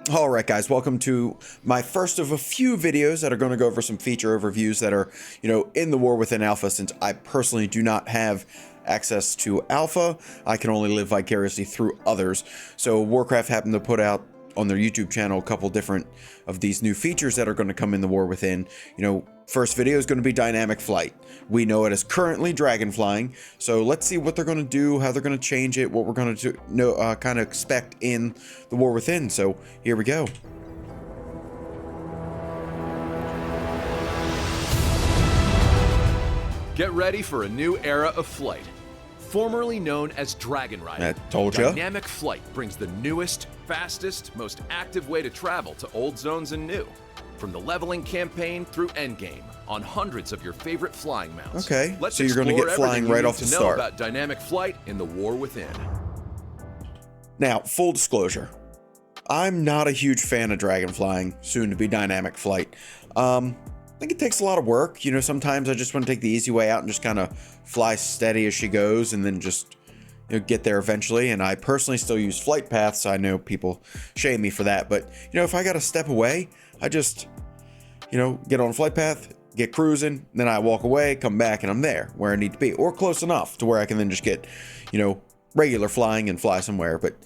Alright guys, welcome to my first of a few videos that are going to go over some feature overviews that are, in the War Within Alpha, since I personally do not have access to Alpha. I can only live vicariously through others. So Warcraft happened to put out on their YouTube channel a couple different of these new features that are going to come in the War Within. First video is going to be dynamic flight. We know it is currently dragon flying, so let's see what they're going to do, how they're going to change it, what we're going to kind of expect in the War Within. So here we go. Get ready for a new era of flight. Formerly known as dragon riding, I told ya. dynamic flight brings the newest, fastest, most active way to travel to old zones and new. From the leveling campaign through endgame, on hundreds of your favorite flying mounts. Okay, Let's so you're going to get flying right off the start. About dynamic flight in the War Within. Now, full disclosure, I'm not a huge fan of dragon flying, soon to be dynamic flight. I think it takes a lot of work. Sometimes I just want to take the easy way out and just kind of fly steady as she goes, and then just get there eventually. And I personally still use flight paths. I know people shame me for that, but if I got to step away, I just get on a flight path, get cruising, then I walk away, come back, and I'm there where I need to be, or close enough to where I can then just get regular flying and fly somewhere. But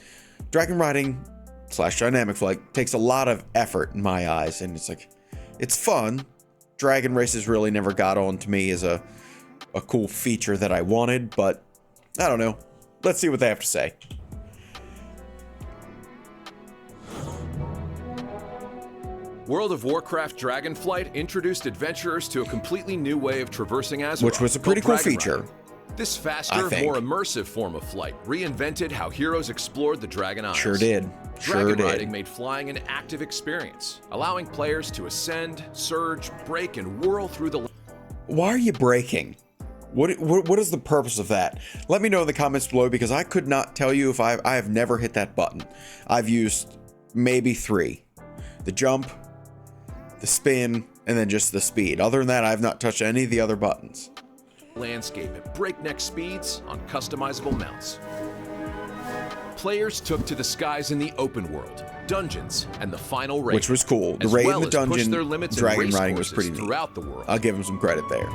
dragon riding / dynamic flight takes a lot of effort in my eyes, and it's fun. Dragon races really never got on to me as a cool feature that I wanted, but I don't know. Let's see what they have to say. World of Warcraft Dragonflight introduced adventurers to a completely new way of traversing Azeroth, which was a pretty cool feature. Riding. This faster, more immersive form of flight reinvented how heroes explored the Dragon Isles. Sure did. Dragon riding made flying an active experience, allowing players to ascend, surge, break, and whirl through the... Why are you breaking? What is the purpose of that? Let me know in the comments below, because I could not tell you if I have never hit that button. I've used maybe 3. The jump, the spin, and then just the speed. Other than that, I've not touched any of the other buttons. Landscape at breakneck speeds on customizable mounts. Players took to the skies in the open world, dungeons, and the final raid, which was cool. The raid and the dungeon dragon riding was pretty neat. Throughout the world. I'll give them some credit there.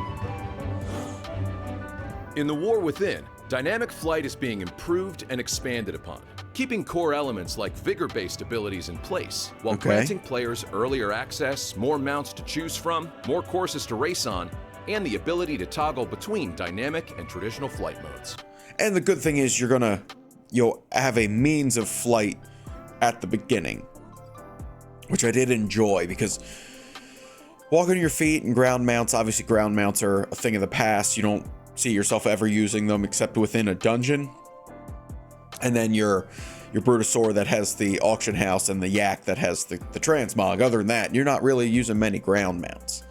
In the War Within, dynamic flight is being improved and expanded upon, keeping core elements like vigor-based abilities in place, while granting players earlier access, more mounts to choose from, more courses to race on, and the ability to toggle between dynamic and traditional flight modes. And the good thing is you'll have a means of flight at the beginning, which I did enjoy, because walking on your feet and ground mounts, obviously ground mounts are a thing of the past. You don't see yourself ever using them except within a dungeon. And then your Brutosaur that has the auction house, and the Yak that has the transmog. Other than that, you're not really using many ground mounts.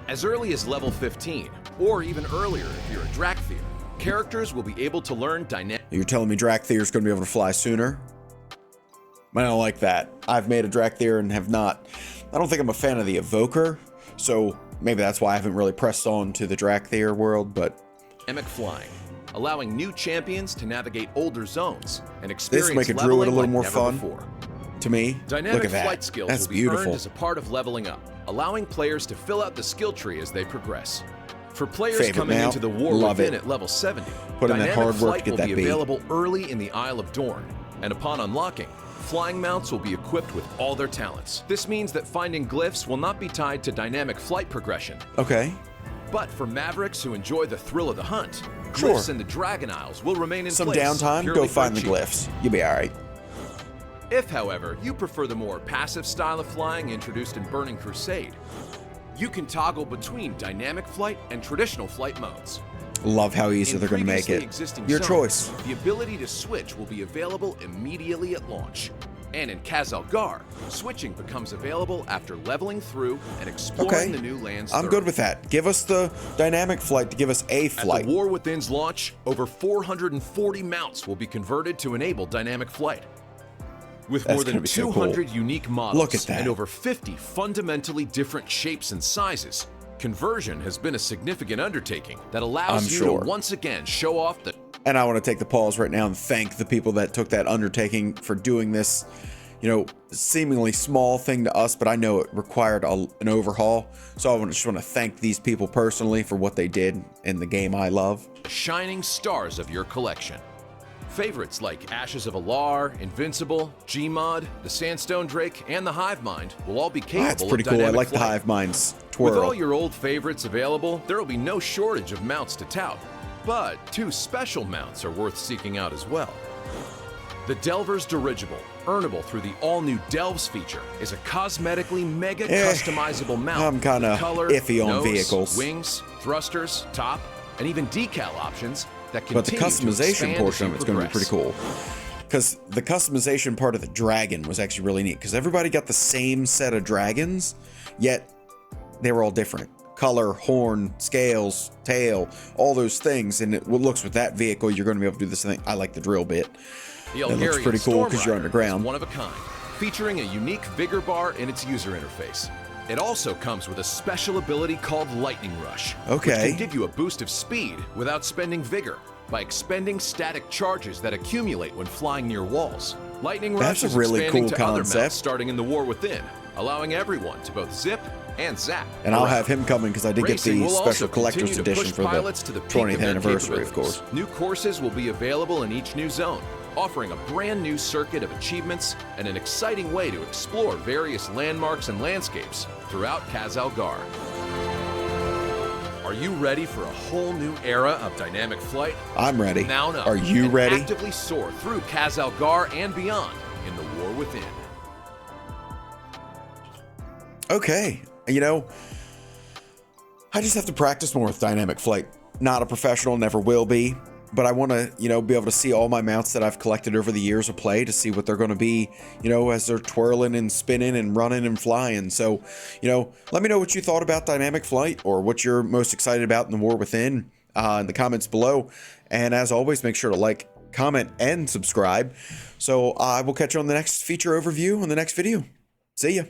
As early as level 15, or even earlier if you're a Drakthir, characters will be able to learn dynamic... You're telling me Drakthir is going to be able to fly sooner? I don't like that. I've made a Drakthir and have not... I don't think I'm a fan of the Evoker, so maybe that's why I haven't really pressed on to the Drakthir world, but... Dynamic flying, allowing new champions to navigate older zones and experience this make a druid a little more fun before. To me. Dynamic Look at that. flight skills That's will be beautiful. earned as a part of leveling up, allowing players to fill out the skill tree as they progress. For players coming into the War Within at level 70, put in that hard work flight to get that will be available early in the Isle of Dorn, and upon unlocking, flying mounts will be equipped with all their talents. This means that finding glyphs will not be tied to dynamic flight progression. Okay. But for mavericks who enjoy the thrill of the hunt, glyphs in the Dragon Isles will remain in place. Some downtime, go find the glyphs. You'll be alright. If, however, you prefer the more passive style of flying introduced in Burning Crusade, you can toggle between dynamic flight and traditional flight modes. Love how easy they're going to make it. Your choice. The ability to switch will be available immediately at launch. And in Khazalgar, switching becomes available after leveling through and exploring the new lands. I'm good with that. Give us the dynamic flight to give us a flight. At the War Within's launch, over 440 mounts will be converted to enable dynamic flight. With more than 200 unique models and over 50 fundamentally different shapes and sizes, conversion has been a significant undertaking that allows you to once again show off the... And I want to take the pause right now and thank the people that took that undertaking for doing this seemingly small thing to us, but I know it required an overhaul. So I just want to thank these people personally for what they did in the game I love. Shining stars of your collection. Favorites like Ashes of Alar, Invincible, Gmod, the Sandstone Drake, and the Hive Mind will all be capable That's pretty of cool. I dynamic like flight. the Hive Mind's twirl. With all your old favorites available, there will be no shortage of mounts to tout. But 2 special mounts are worth seeking out as well. The Delver's Dirigible, earnable through the all-new Delves feature, is a cosmetically mega customizable mount. I'm kind of iffy on nose, vehicles. Wings, thrusters, top, and even decal options that But the continue to customization expand portion as of you it's going to be pretty progress. cool. Because the customization part of the dragon was actually really neat. Because everybody got the same set of dragons, yet they were all different. Color, horn, scales, tail, all those things. And it looks with that vehicle, you're going to be able to do this thing. I like the drill bit. The That looks Elgarian pretty cool because you're Stormrider underground. is one of a kind, featuring a unique vigor bar in its user interface. It also comes with a special ability called Lightning Rush, which Okay. can give you a boost of speed without spending vigor by expending static charges that accumulate when flying near walls. Lightning Rush That's a is really expanding cool to other concept. mounts starting in the War Within, allowing everyone to both zip and zap. And I'll around. have him coming because I did get Racing the will special also collector's continue to edition push for the pilots to the peak 20th of their anniversary, of capabilities. course. New courses will be available in each new zone, offering a brand new circuit of achievements and an exciting way to explore various landmarks and landscapes throughout Kaz-Algar. Are you ready for a whole new era of dynamic flight? I'm ready. Mount up Are you and ready? actively soar through Kaz-Algar and beyond in the War Within. Okay. I just have to practice more with dynamic flight. Not a professional, never will be. But I want to, be able to see all my mounts that I've collected over the years of play to see what they're going to be, as they're twirling and spinning and running and flying. So, let me know what you thought about dynamic flight or what you're most excited about in the War Within in the comments below. And as always, make sure to like, comment, and subscribe. So I will catch you on the next feature overview in the next video. See ya.